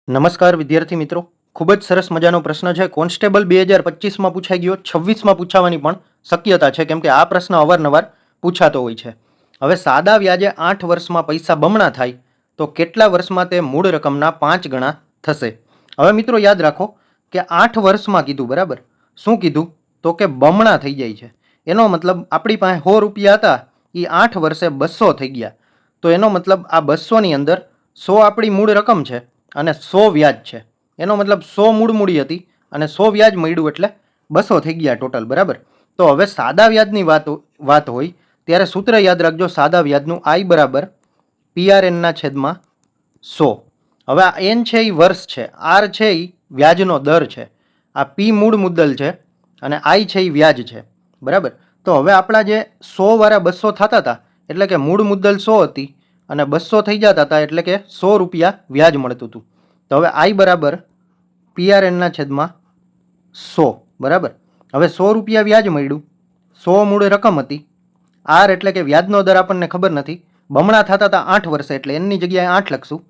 નમસ્કાર વિદ્યાર્થી મિત્રો, ખૂબ જ સરસ મજાનો પ્રશ્ન છે. કોન્સ્ટેબલ 2025માં પૂછાઈ ગયો, 26માં પૂછાવાની પણ શક્યતા છે, કેમ કે આ પ્રશ્ન અવારનવાર પૂછાતો હોય છે. હવે સાદા વ્યાજે 8 વર્ષમાં પૈસા બમણા થાય તો કેટલા વર્ષમાં તે મૂળ રકમના 5 ગણા થશે? હવે મિત્રો યાદ રાખો કે 8 વર્ષમાં કીધું, બરાબર. શું કીધું? તો કે બમણા થઈ જાય છે. એનો મતલબ આપણી પાસે 100 રૂપિયા હતા, એ 8 વર્ષે 200 થઈ ગયા. તો એનો મતલબ આ 200ની અંદર 100 આપણી મૂળ રકમ છે અને 100 વ્યાજ છે. એનો મતલબ 100 મૂળ મૂડી હતી અને 100 વ્યાજ મળ્યું એટલે 200 થઈ ગયા ટોટલ, બરાબર. તો હવે સાદા વ્યાજની વાત હોય ત્યારે સૂત્ર યાદ રાખજો, સાદા વ્યાજનું I બરાબર PRNના છેદમાં 100. હવે આ N છે એ વર્ષ છે, R છે એ વ્યાજનો દર છે, આ P મૂળ મુદ્દલ છે અને I છે એ વ્યાજ છે, બરાબર. તો હવે આપણા જે 100 વાળા 200 થતા હતા એટલે કે મૂળ મુદ્દલ 100 હતી અને 200 થઈ જતા હતા એટલે કે 100 રૂપિયા વ્યાજ મળતું હતું. તો હવે I બરાબર PRNના છેદમાં 100, બરાબર. હવે 100 રૂપિયા વ્યાજ મળ્યું, 100 મૂળ રકમ હતી, R એટલે કે વ્યાજનો દર આપણને ખબર નથી, બમણા થતા હતા 8 વર્ષે એટલે એની જગ્યાએ 8 લખશું,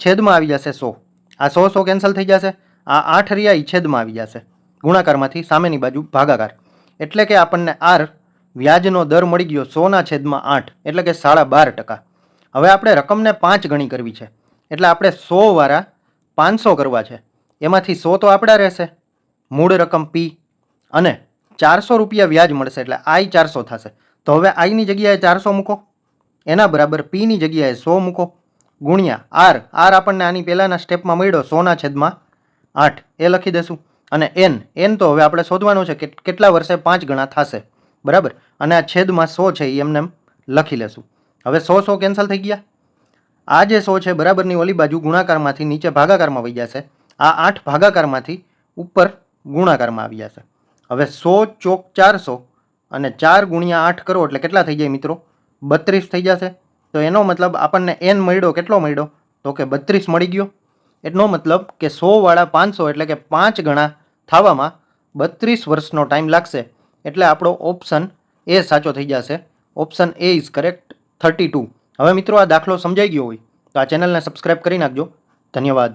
છેદમાં આવી જશે 100. આ 100 કેન્સલ થઈ જશે, આ 8 રહ્યા છેદમાં આવી જશે, ગુણાકારમાંથી સામેની બાજુ ભાગાકાર, એટલે કે આપણને R વ્યાજનો દર મળી ગયો 100ના છેદમાં 8 એટલે કે 12.5%. હવે આપણે રકમને 5 ગણી કરવી છે એટલે આપણે 100 વાળા 500 કરવા છે. એમાંથી 100 તો આપણા રહેશે, મૂળ રકમ P, અને 400 રૂપિયા વ્યાજ મળશે એટલે I 400 થશે. તો હવે I ની જગ્યાએ 400 મૂકો, એના બરાબર P ની જગ્યાએ 100 મૂકો, ગુણ્યા R આપણને આની પહેલાના સ્ટેપમાં મળ્યો 100ના છેદમાં 8 એ લખી દેશું, અને N તો હવે આપણે શોધવાનું છે કે કેટલા વર્ષે 5 ગણા થશે, બરાબર. અને આ છેદમાં 100 છે એ એમને લખી લેશું. હવે 100 કેન્સલ થઈ ગયા, આ જે 100 છે બરાબરની ઓલી બાજુ ગુણાકારમાંથી નીચે ભાગાકારમાં વહી જશે, આ 8 ભાગાકારમાંથી ઉપર ગુણાકારમાં આવી જશે. હવે 100 ચોક 400 અને 4 ગુણ્યા 8 કરો એટલે કેટલા થઈ જાય મિત્રો? 32 થઈ જશે. તો એનો મતલબ આપણને N મળ્યો, કેટલો મળ્યો? તો કે 32 મળી ગયો. એનો મતલબ કે 100 વાળા 500 એટલે કે 5 ગણા થવામાં 32 વર્ષનો ટાઈમ લાગશે, એટલે આપણો ઓપ્શન એ સાચો થઈ જશે. Option A is correct, 32. હવે મિત્રો આ દાખલો સમજાઈ ગયો હોય તો આ ચેનલને સબસ્ક્રાઈબ કરી નાખજો. ધન્યવાદ.